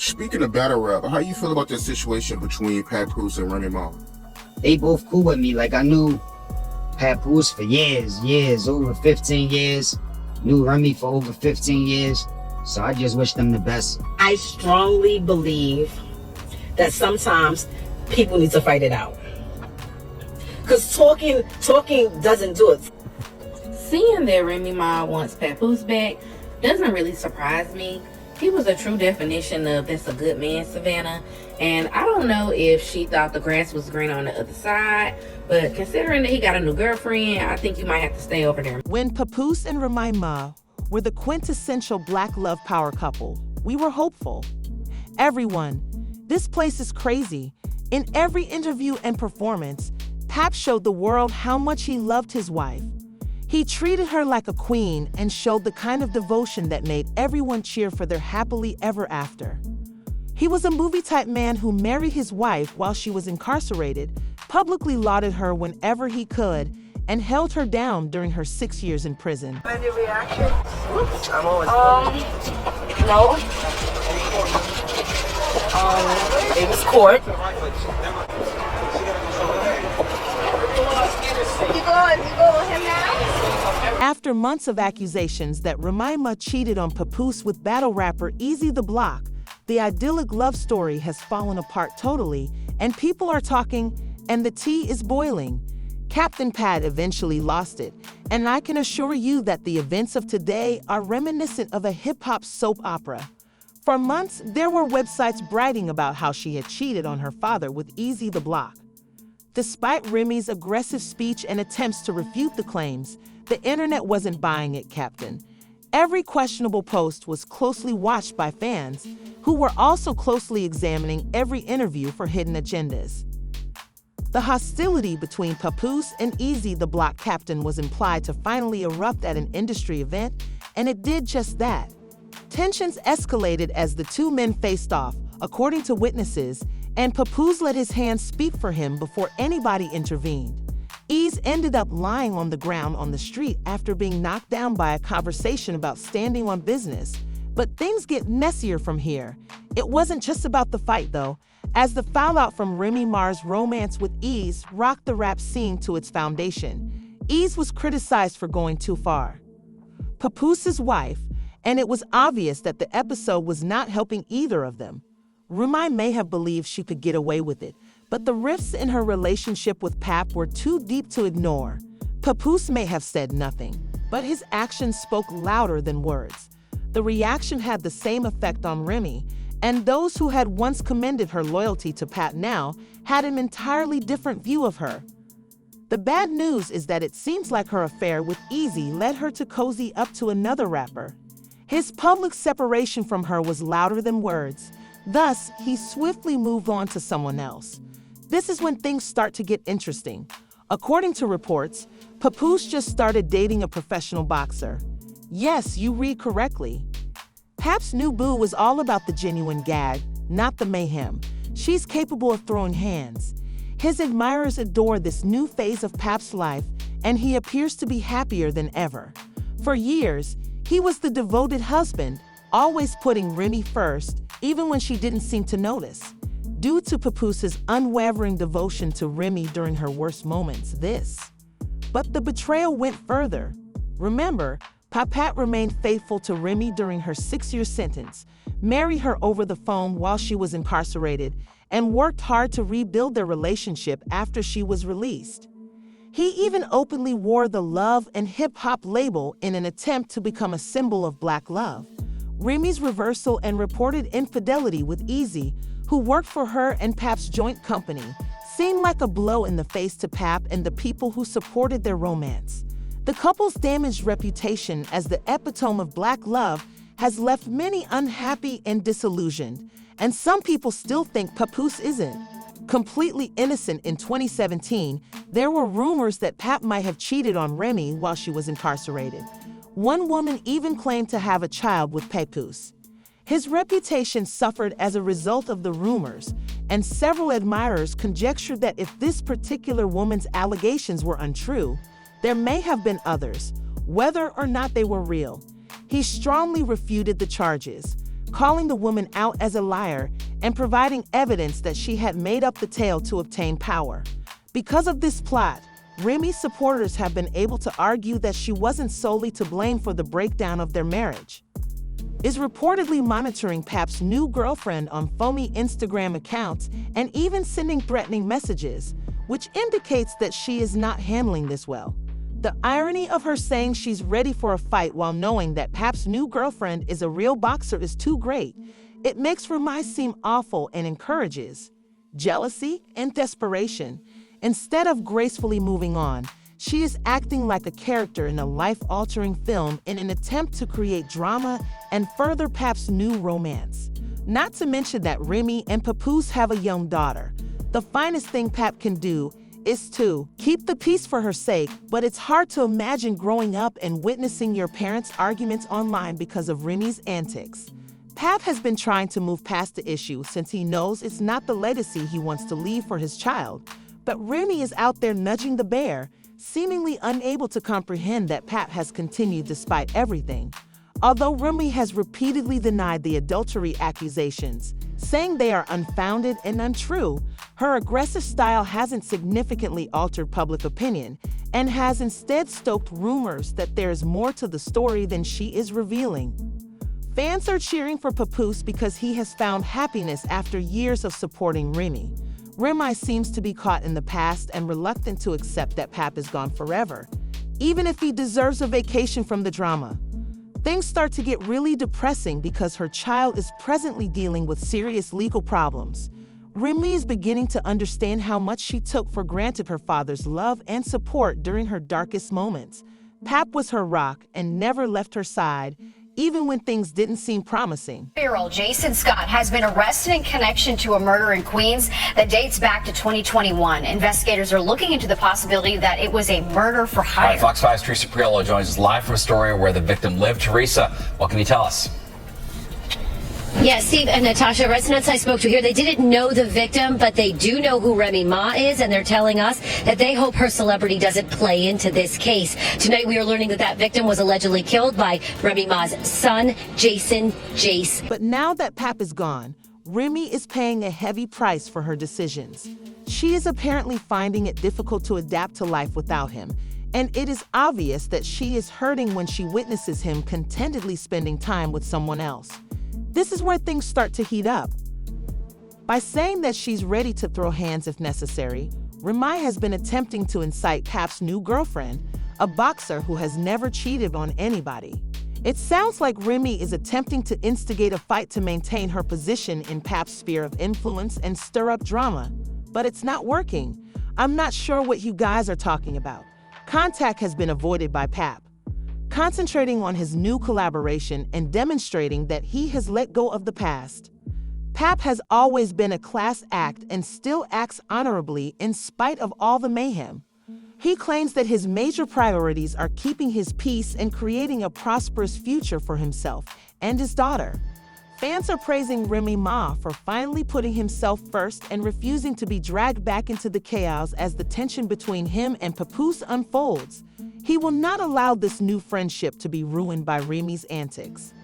Speaking of battle rap, how you feel about the situation between Papoose and Remy Ma? They both cool with me. Like, I knew Papoose for years, over 15 years. Knew Remy for over 15 years. So I just wish them the best. I strongly believe that sometimes people need to fight it out. Because talking doesn't do it. Seeing that Remy Ma wants Papoose back doesn't really surprise me. He was a true definition of that's a good man, Savannah. And I don't know if she thought the grass was green on the other side, but considering that he got a new girlfriend, I think you might have to stay over there. When Papoose and Remy Ma were the quintessential Black love power couple, we were hopeful. Everyone, this place is crazy. In every interview and performance, Pap showed the world how much he loved his wife. He treated her like a queen and showed the kind of devotion that made everyone cheer for their happily ever after. He was a movie-type man who married his wife while she was incarcerated, publicly lauded her whenever he could, and held her down during her 6 years in prison. Any reaction? No. It was court. You go with him now? After months of accusations that Remy Ma cheated on Papoose with battle rapper Easy the Block, the idyllic love story has fallen apart totally, and people are talking, and the tea is boiling. Captain Pat eventually lost it, and I can assure you that the events of today are reminiscent of a hip-hop soap opera. For months, there were websites bragging about how she had cheated on her father with Easy the Block. Despite Remy's aggressive speech and attempts to refute the claims, the internet wasn't buying it, Captain. Every questionable post was closely watched by fans, who were also closely examining every interview for hidden agendas. The hostility between Papoose and Easy the Block Captain was implied to finally erupt at an industry event, and it did just that. Tensions escalated as the two men faced off, according to witnesses, and Papoose let his hands speak for him before anybody intervened. Ease ended up lying on the ground on the street after being knocked down by a conversation about standing on business. But things get messier from here. It wasn't just about the fight, though, as the fallout from Remy Ma's romance with Ease rocked the rap scene to its foundation. Ease was criticized for going too far. Papoose's wife, and it was obvious that the episode was not helping either of them. Remy may have believed she could get away with it, but the rifts in her relationship with Pap were too deep to ignore. Papoose may have said nothing, but his actions spoke louder than words. The reaction had the same effect on Remy, and those who had once commended her loyalty to Pap now had an entirely different view of her. The bad news is that it seems like her affair with Easy led her to cozy up to another rapper. His public separation from her was louder than words. Thus, he swiftly moved on to someone else. This is when things start to get interesting. According to reports, Papoose just started dating a professional boxer. Yes, you read correctly. Pap's new boo was all about the genuine gag, not the mayhem. She's capable of throwing hands. His admirers adore this new phase of Pap's life, and he appears to be happier than ever. For years, he was the devoted husband, always putting Remy first, even when she didn't seem to notice. Due to Papoose's unwavering devotion to Remy during her worst moments, But the betrayal went further. Remember, Papat remained faithful to Remy during her 6-year sentence, married her over the phone while she was incarcerated, and worked hard to rebuild their relationship after she was released. He even openly wore the Love and Hip Hop label in an attempt to become a symbol of Black love. Remy's reversal and reported infidelity with Easy, who worked for her and Pap's joint company, seemed like a blow in the face to Pap and the people who supported their romance. The couple's damaged reputation as the epitome of Black love has left many unhappy and disillusioned, and some people still think Papoose isn't completely innocent. In 2017, there were rumors that Pap might have cheated on Remy while she was incarcerated. One woman even claimed to have a child with Papoose. His reputation suffered as a result of the rumors, and several admirers conjectured that if this particular woman's allegations were untrue, there may have been others, whether or not they were real. He strongly refuted the charges. calling the woman out as a liar and providing evidence that she had made up the tale to obtain power. Because of this plot, Remy's supporters have been able to argue that she wasn't solely to blame for the breakdown of their marriage. Is reportedly monitoring Pap's new girlfriend on phony Instagram accounts and even sending threatening messages, which indicates that she is not handling this well. The irony of her saying she's ready for a fight while knowing that Pap's new girlfriend is a real boxer is too great. It makes Remy seem awful and encourages jealousy and desperation. Instead of gracefully moving on, she is acting like a character in a life-altering film in an attempt to create drama and further Pap's new romance. Not to mention that Remy and Papoose have a young daughter. The finest thing Pap can do is to keep the peace for her sake, but it's hard to imagine growing up and witnessing your parents' arguments online because of Remy's antics. Pap has been trying to move past the issue since he knows it's not the legacy he wants to leave for his child. But Remy is out there nudging the bear, seemingly unable to comprehend that Pap has continued despite everything. Although Remy has repeatedly denied the adultery accusations, saying they are unfounded and untrue, her aggressive style hasn't significantly altered public opinion and has instead stoked rumors that there is more to the story than she is revealing. Fans are cheering for Papoose because he has found happiness after years of supporting Remy. Remy seems to be caught in the past and reluctant to accept that Pap is gone forever, even if he deserves a vacation from the drama. Things start to get really depressing because her child is presently dealing with serious legal problems. Remy is beginning to understand how much she took for granted her father's love and support during her darkest moments. Pap was her rock and never left her side, even when things didn't seem promising. 4-year-old Jason Scott has been arrested in connection to a murder in Queens that dates back to 2021. Investigators are looking into the possibility that it was a murder for hire. All right, Fox 5's Teresa Priolo joins us live from a story where the victim lived. Teresa, what can you tell us? Yes, Steve and Natasha, residents I spoke to here, they didn't know the victim, but they do know who Remy Ma is, and they're telling us that they hope her celebrity doesn't play into this case. Tonight, we are learning that that victim was allegedly killed by Remy Ma's son, Jason Jace. But now that Pap is gone, Remy is paying a heavy price for her decisions. She is apparently finding it difficult to adapt to life without him, and it is obvious that she is hurting when she witnesses him contentedly spending time with someone else. This is where things start to heat up. By saying that she's ready to throw hands if necessary, Remy has been attempting to incite Pap's new girlfriend, a boxer who has never cheated on anybody. It sounds like Remy is attempting to instigate a fight to maintain her position in Pap's sphere of influence and stir up drama, but it's not working. I'm not sure what you guys are talking about. Contact has been avoided by Pap, concentrating on his new collaboration and demonstrating that he has let go of the past. Pap has always been a class act and still acts honorably in spite of all the mayhem. He claims that his major priorities are keeping his peace and creating a prosperous future for himself and his daughter. Fans are praising Remy Ma for finally putting himself first and refusing to be dragged back into the chaos as the tension between him and Papoose unfolds. He will not allow this new friendship to be ruined by Remy's antics.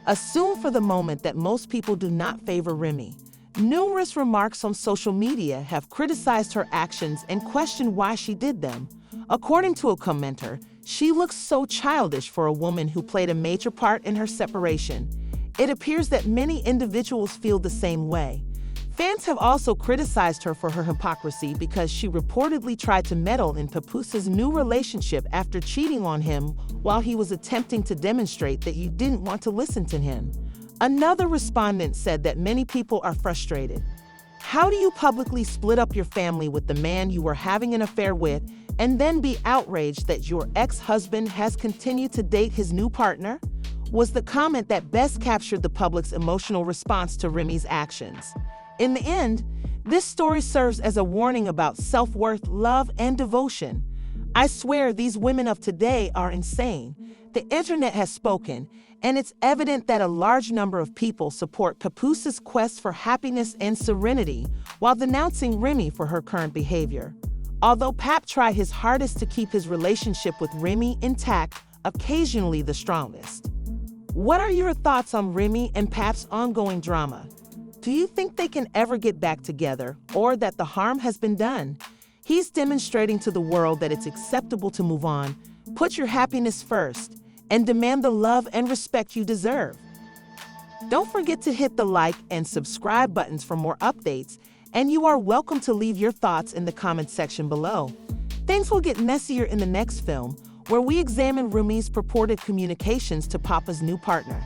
Assume for the moment that most people do not favor Remy. Numerous remarks on social media have criticized her actions and questioned why she did them. According to a commenter, she looks so childish for a woman who played a major part in her separation. It appears that many individuals feel the same way. Fans have also criticized her for her hypocrisy because she reportedly tried to meddle in Papoose's new relationship after cheating on him while he was attempting to demonstrate that you didn't want to listen to him. Another respondent said that many people are frustrated. How do you publicly split up your family with the man you were having an affair with and then be outraged that your ex-husband has continued to date his new partner? Was the comment that best captured the public's emotional response to Remy's actions. In the end, this story serves as a warning about self-worth, love, and devotion. I swear these women of today are insane. The internet has spoken, and it's evident that a large number of people support Papoose's quest for happiness and serenity while denouncing Remy for her current behavior. Although Pap tried his hardest to keep his relationship with Remy intact, occasionally the strongest. What are your thoughts on Remy and Pap's ongoing drama? Do you think they can ever get back together, or that the harm has been done? He's demonstrating to the world that it's acceptable to move on, put your happiness first, and demand the love and respect you deserve. Don't forget to hit the like and subscribe buttons for more updates, and you are welcome to leave your thoughts in the comments section below. Things will get messier in the next film, where we examine Remy's purported communications to Papa's new partner.